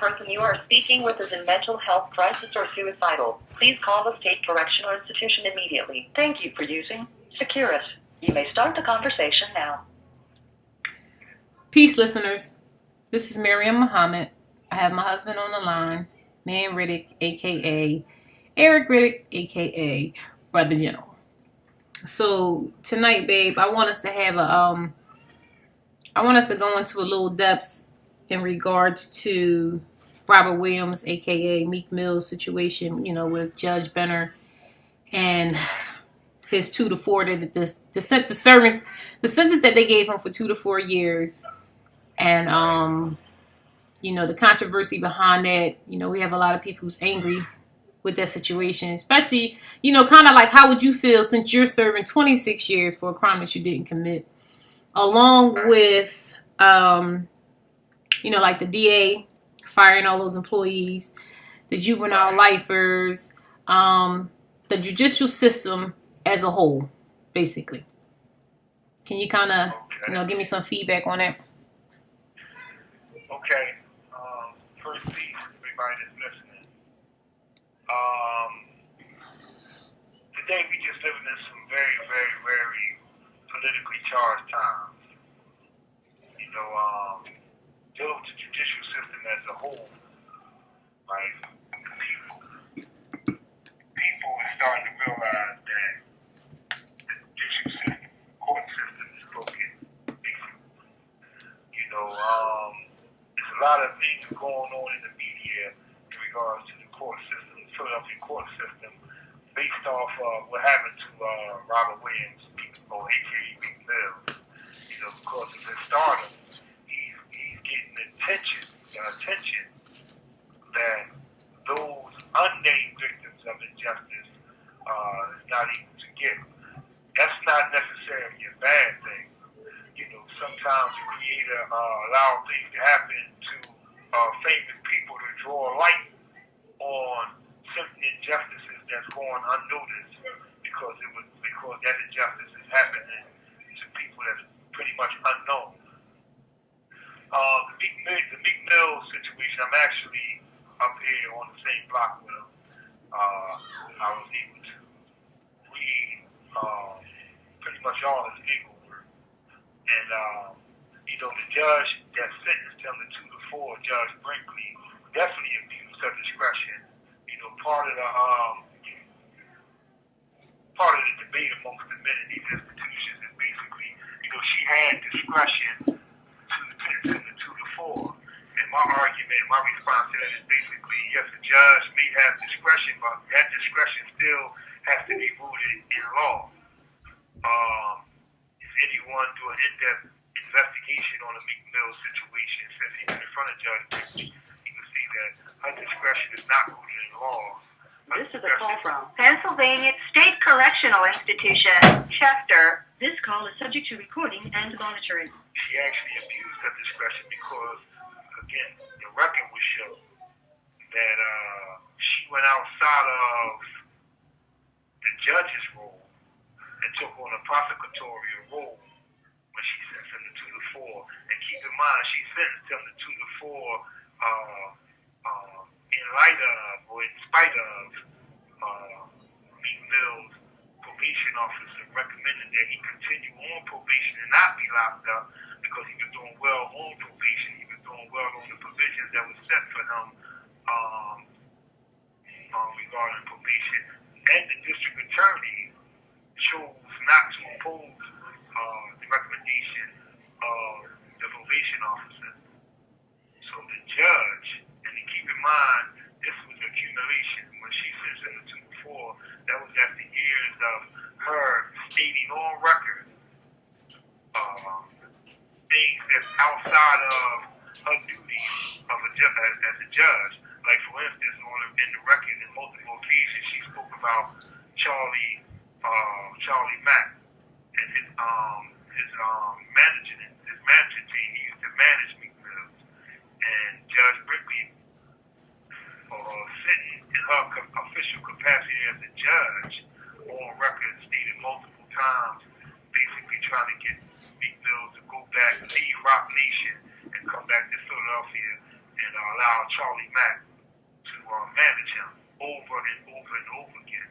person you are speaking with is in mental health crisis or suicidal, please call the state correctional institution immediately. Thank you for using Securus. You may start the conversation now. Peace, listeners. This is Miriam Muhammad. I have my husband on the line, Man Riddick, a.k.a. Eric Riddick, a.k.a. Brother General. So tonight, babe, I want us to have I want us to go into a little depths in regards to Robert Williams, a.k.a. Meek Mill's situation, with Judge Benner and his 2 to 4, the sentence that they gave him for 2 to 4 years. And, the controversy behind that, we have a lot of people who's angry with that situation, especially, kind of like, how would you feel since you're serving 26 years for a crime that you didn't commit, along with, like the DA firing all those employees, the juvenile lifers, the judicial system as a whole, basically. Can you kind of, give me some feedback on that? Okay. First piece, everybody that's listening. Today we just living in some very, very, very politically charged times. Dealing with the judicial system as a whole, right? People are starting to realize that the judicial system, court system is broken. There's a lot of things going on in the media in regards to the court system, the Philadelphia court system, based off what happened to Robert Williams, or a.k.a. Meek Mill. Because of his stardom, he's getting attention that those unnamed victims of injustice is not able to get. That's not necessarily a bad thing. Sometimes the Creator allow things to happen to famous people to draw light on certain injustices that's going unnoticed because that injustice is happening to people that's pretty much unknown. The Meek Mill situation, I'm actually up here on the same block with him. I was able to read pretty much all his legal work. And, the judge that sentenced him to 2 to 4, Judge Brinkley, definitely abused her discretion. Part of the debate amongst the men in these institutions is basically, she had discretion to sentence him to 2 to 4. And my argument, my response to that is basically, yes, the judge may have discretion, but that discretion still has to be rooted in law. If anyone do an in-depth investigation on the Meek Mill situation, since he was in front of Judge Brinkley, he would see that her discretion is not rooted in law. This is a call from Pennsylvania State Correctional Institution, Chester. This call is subject to recording and monitoring. She actually abused her discretion because, again, the record would show that she went outside of the judge's role and took on a prosecutorial role when she sentenced him to 2 to 4. And keep in mind, she sentenced him to 2 to 4 in light of, or in spite of, Meek Mill's probation officer recommending that he continue on probation and not be locked up because he was doing well on probation. He was doing well on the provisions that was set for him regarding probation. And the district attorney chose not to oppose the recommendation of the probation officer. So the judge, and to keep in mind, this was accumulation. When she sentenced him to 2 to 4, that was after years of her stating on record things that's outside of her duties as Charlie Mack to manage him over and over and over again.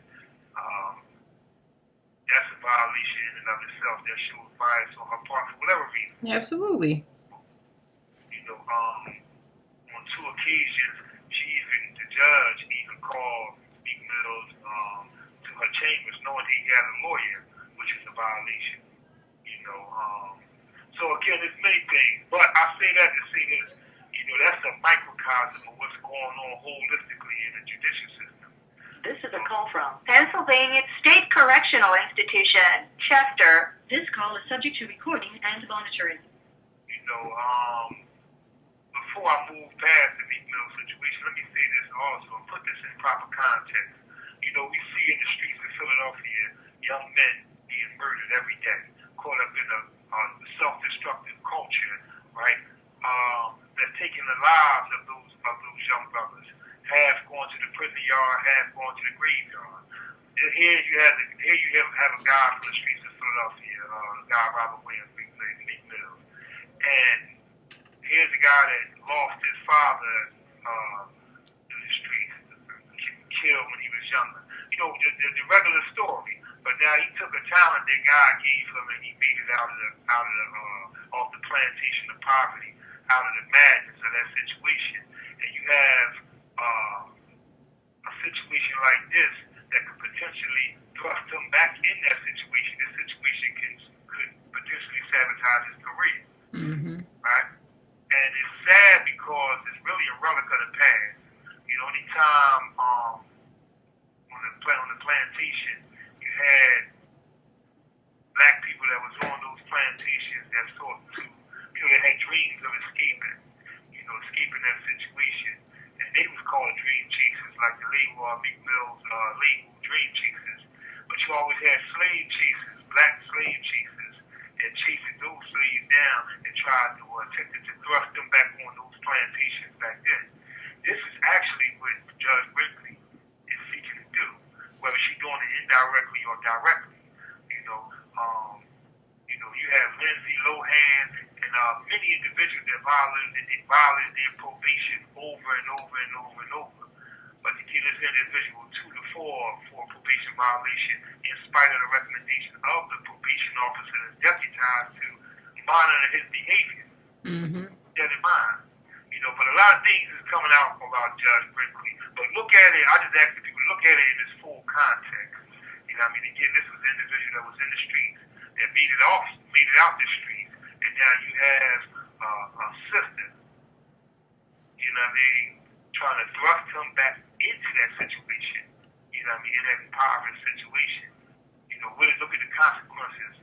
That's a violation in and of itself. That shows bias on her part for whatever reason. Absolutely. On 2 occasions, the judge even called Meek Mills to her chambers, knowing he had a lawyer, which is a violation. So again, there's many things, but I say that to say this. That's a microcosm of what's going on holistically in the judicial system. This is a call from Pennsylvania State Correctional Institution, Chester. This call is subject to recording and monitoring. Before I move past the Meek Mill situation, let me say this also and put this in proper context. We see in the streets of Philadelphia young men being murdered every day, caught up in a self-destructive culture, right? That's taking the lives of those young brothers. Half going to the prison yard, half going to the graveyard. Here you have a guy from the streets of Philadelphia, a guy Robert Williams, Meek Mill, and here's a guy that lost his father in the streets, killed when he was younger. The regular story. But now he took a talent that God gave him and he made it off the plantation of poverty, out of the madness of that situation. And you have a situation like this that could potentially thrust him back in that situation. This situation could potentially sabotage his career. Mm-hmm. Right? And it's sad because it's really a relic of the past. Anytime on the plantation, you had black people that was on those plantations that sought to, that had dreams of escaping that situation. And they was called dream chasers, like the label Meek Mill's label, dream chasers. But you always had slave chasers, black slave chasers, that chased those slaves down and tried to attempt to thrust them back on those plantations back then. This is actually what Judge Brinkley is seeking to do, whether she's doing it indirectly or directly. You have Lindsay Lohan and many individuals that violated their probation over and over and over and over. But to get this individual 2 to 4 for a probation violation, in spite of the recommendation of the probation officer that's deputized to monitor his behavior. Mm-hmm. That in mind. But a lot of things is coming out about Judge Brinkley. But look at it, I just ask the people, look at it in its full context. Again, this was an individual that was in the streets, that made it out the streets, and now you have a sister, trying to thrust him back into that situation, in that impoverished situation. Really look at the consequences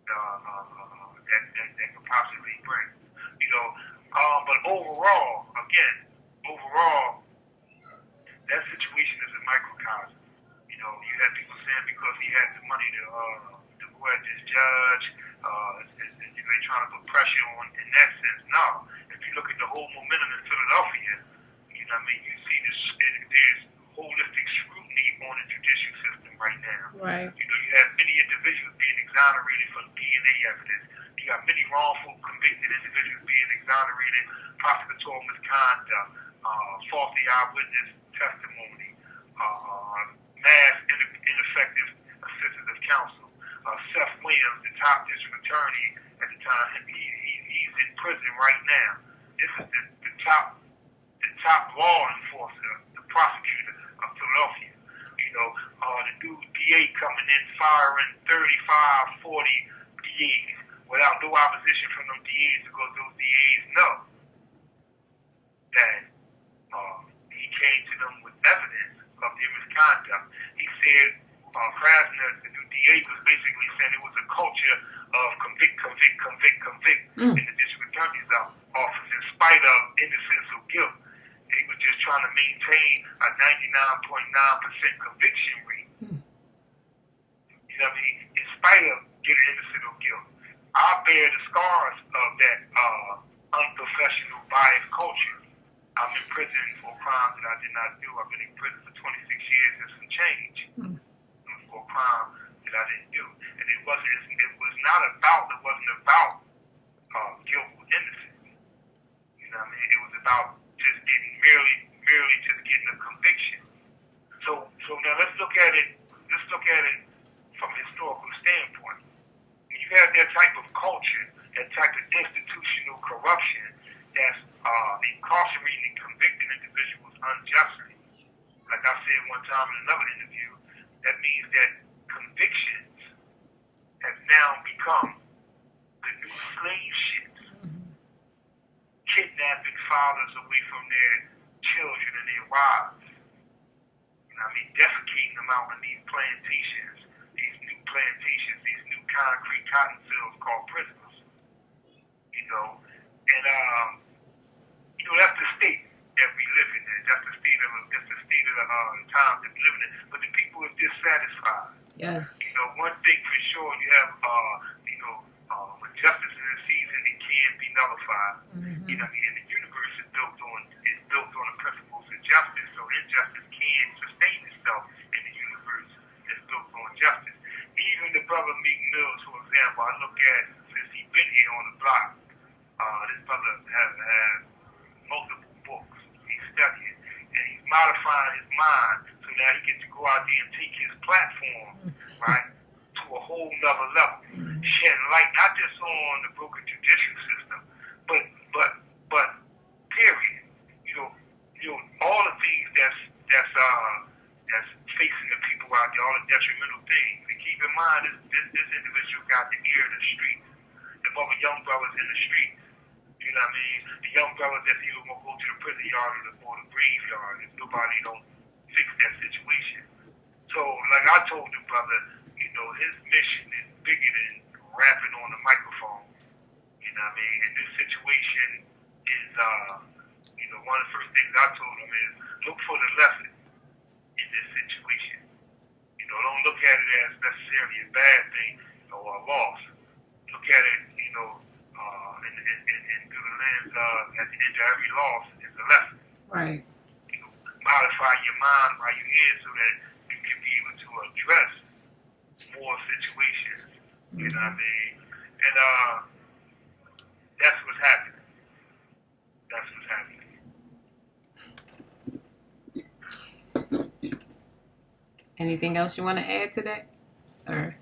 that could possibly bring. But overall, that situation is a microcosm. You had people saying because he had the money to go at this judge, they're trying to put pressure on in that sense. No. If you look at the whole momentum in Philadelphia, you see there's holistic scrutiny on the judicial system right now. Right. You have many individuals being exonerated from DNA evidence. You got many wrongful convicted individuals being exonerated, prosecutorial misconduct, faulty eyewitness testimony, mass ineffective assistance of counsel. Seth Williams, the top district attorney at the time, he's in prison right now. This is the top law enforcer, the prosecutor of Philadelphia. The new DA coming in firing 35, 40 DAs without no opposition from them DAs, because those DAs know that he came to them with evidence of their misconduct. He said Krasner, the new DA, was basically saying it was a culture of convict in the district attorney's office, in spite of innocence or guilt. They were just trying to maintain a 99.9% conviction rate. In spite of getting innocent or guilt. I bear the scars of that unprofessional, biased culture. I'm in prison for crimes that I did not do. I've been in prison for 26 years and some change for a crime that I didn't do. And it wasn't about guilt or innocence. It was about just getting mere said one time in another interview, that means that convictions have now become the new slave ships, kidnapping fathers away from their children and their wives. Defecating them out in these plantations, these new concrete cotton fields called prisons. And that's the state that we live in. That's the state of the times that we live in. But the people are dissatisfied. Yes. One thing for sure, you have when justice is in season, it can't be nullified. And the universe is built on the principles of justice. So injustice can sustain itself in the universe that's built on justice. Even the brother Meek Mills, for example, I look at since he's been here on the block. This brother has multiple books. He's studying and he's modifying his mind so now he gets to go out there and take his platform, right, to a whole nother level. Shedding light not just on the broken judicial system, but period. All the things that's facing the people out there, all the detrimental things. And keep in mind, this individual got the ear of the street. The other young brothers in the street. The young brothers that's either gonna go to the prison yard or the graveyard if nobody don't fix that situation. So, like I told the brother, his mission is bigger than rapping on the microphone. And this situation is, one of the first things I told him is look for the lesson in this situation. Don't look at it as necessarily a bad thing or a loss. Look at it, and through the lens of at the end of every loss is a lesson. Right. Modify your mind while you're here so that you can be able to address more situations. And that's what's happening. That's what's happening. Anything else you want to add to that? Or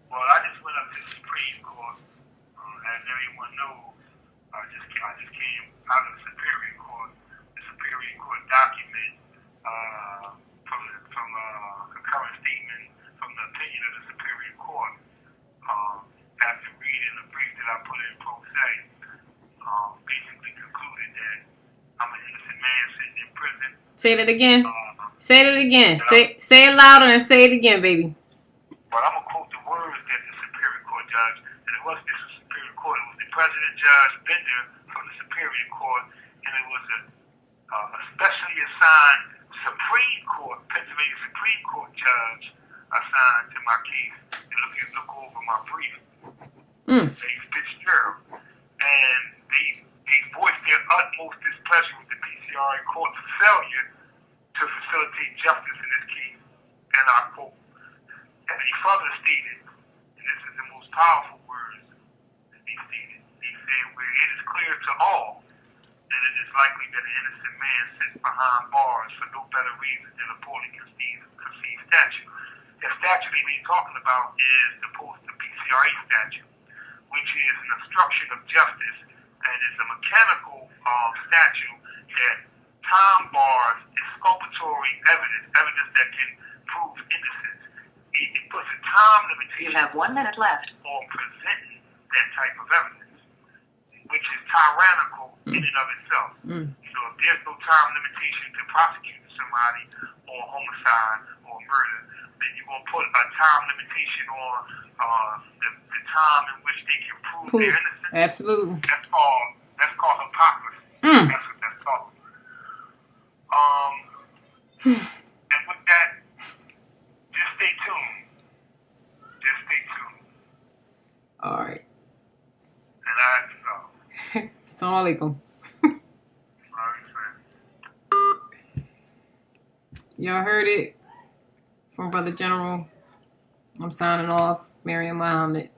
well, I just went up to the Supreme Court. As everyone knows, I just came out of the Superior Court. The Superior Court document from a current statement from the opinion of the Superior Court. After reading the brief that I put in pro se, basically concluded that I'm an innocent man sitting in prison. say that again. Say it again. Say it louder and say it again, baby. But I'm going to quote the words that the Superior Court judge, and it wasn't just the Superior Court, it was the President Judge Bender from the Superior Court, and it was a specially assigned Supreme Court, Pennsylvania Supreme Court judge assigned to my case to look over my brief. Dave Fitzgerald. And they voiced their utmost displeasure with the PCRA court's failure to facilitate justice in this case. And I quote, and he further stated, and this is the most powerful words that he stated, he said, where it is clear to all that it is likely that an innocent man sits behind bars for no better reason than a poorly conceived statute. The statute they been talking about is the PCRA statute, which is an obstruction of justice and is a mechanical statute that time bars exculpatory evidence that can prove innocence. It puts a time limitation. You have 1 minute left. On presenting that type of evidence, which is tyrannical in and of itself. If there's no time limitation to prosecute somebody on homicide or murder, then you're going to put a time limitation on the time in which they can prove their innocence. Absolutely. That's called hypocrisy. That's what that's called. And with that, just stay tuned. All right. And I have to go. Assalamu alaikum. Y'all heard it from Brother General. I'm signing off. Miriam Muhammad.